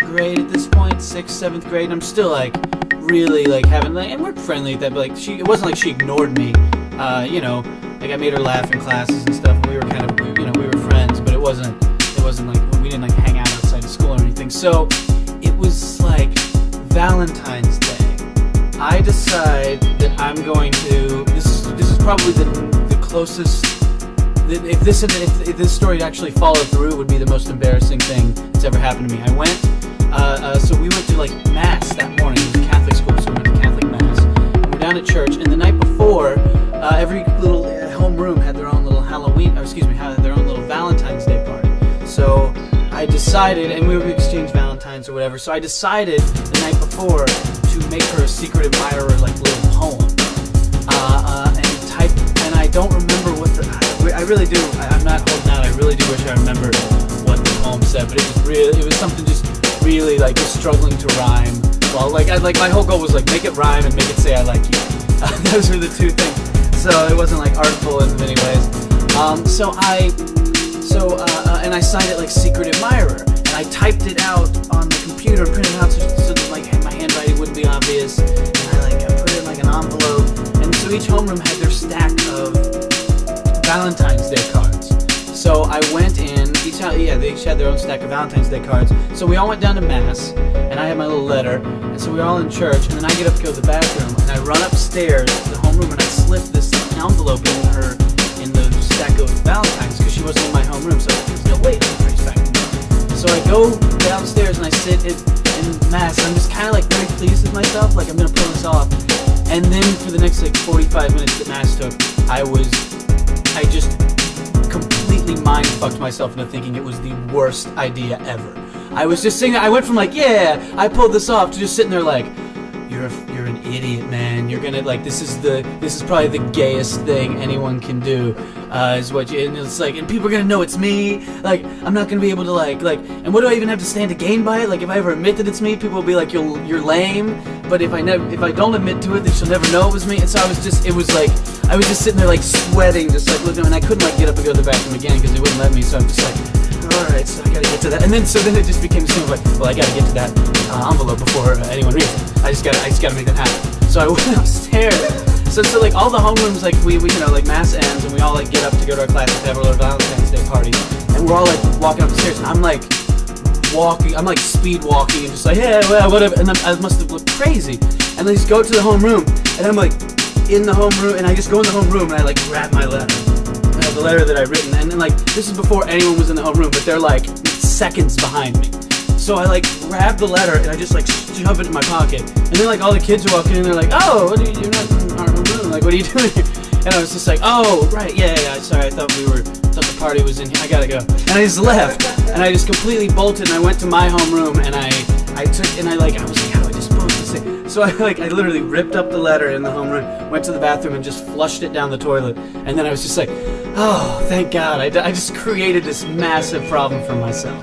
grade at this point, 6th, 7th grade, and I'm still like really like having like, and we're friendly at that, but like it wasn't like she ignored me. You know, like I made her laugh in classes and stuff. We were kind of, you know, we were friends, but it wasn't like we didn't like hang out outside of school or anything. So it was like Valentine's Day. I decide that I'm going to. This is probably the closest. If this story actually followed through, it would be the most embarrassing thing that's ever happened to me. I went. So we went to like mass that morning. It was a Catholic school, so we went to Catholic mass. And we're down at church, and the night before, every little homeroom had their own little had their own little Valentine's Day party. So I decided, and we would exchange Valentines or whatever. So I decided the night before to make her a secret admirer, like little poem, and I don't remember what I really do. I'm not holding out. I really do wish I remembered what the poem said, but it was something just really like just struggling to rhyme. Well, like my whole goal was like make it rhyme and make it say I like you. Those were the two things. So it wasn't like artful in many ways. And I signed it like secret admirer, and I typed it out on the computer, printed it out so that like my handwriting wouldn't be obvious. And I put it in like an envelope, and so each homeroom had their stack of Valentine's Day cards. So I went in, they each had their own stack of Valentine's Day cards. So we all went down to mass, and I had my little letter, and so we were all in church, and then I get up to go to the bathroom, and I run upstairs to the homeroom, and I slip this envelope in the stack of Valentines, because she wasn't in my homeroom, so there's no way to trace back. So I go downstairs, and I sit in mass, and I'm just kind of like very pleased with myself, like I'm going to pull this off. And then for the next like 45 minutes that mass took, I just completely mind-fucked myself into thinking it was the worst idea ever. I was just saying, I went from like, yeah, I pulled this off, to just sitting there like, you're an idiot, man. You're gonna like this is probably the gayest thing anyone can do. Is what you, and it's like, and people are gonna know it's me. Like I'm not gonna be able to like, and what do I even have to stand to gain by it? Like if I ever admit that it's me, people will be like, you're lame. But if I don't admit to it, then she'll never know it was me. And so I was just sitting there like sweating, just like looking, and I couldn't like get up and go to the bathroom again because they wouldn't let me. So I'm just like, all right, so I gotta get to that. And then it just became something like, well, I gotta get to that envelope before anyone reads it. I just gotta make that happen. So I went upstairs. So like all the homerooms, like we you know, like mass ends, and we all like get up to go to our classes to have our little Valentine's Day party, and we're all like walking up the stairs, and I'm like speed walking, and just like, yeah, well, whatever, and then I must have looked crazy, and then I just go to the homeroom, and I'm like in the homeroom, and I just go in the homeroom, and I like grab my letter, the letter that I'd written, and then like this is before anyone was in the homeroom, but they're like seconds behind me. So I like grab the letter and I just like shove it in my pocket, and then like all the kids are walking in, and they're like, oh, you're not in our room, like what are you doing here? And I was just like, oh right, yeah, sorry, I thought the party was in here, I gotta go. And I just left, and I just completely bolted, and I went to my homeroom, and I was like, how do I dispose of this thing? So I literally ripped up the letter in the homeroom, went to the bathroom, and just flushed it down the toilet, and then I was just like, oh, thank God, I just created this massive problem for myself.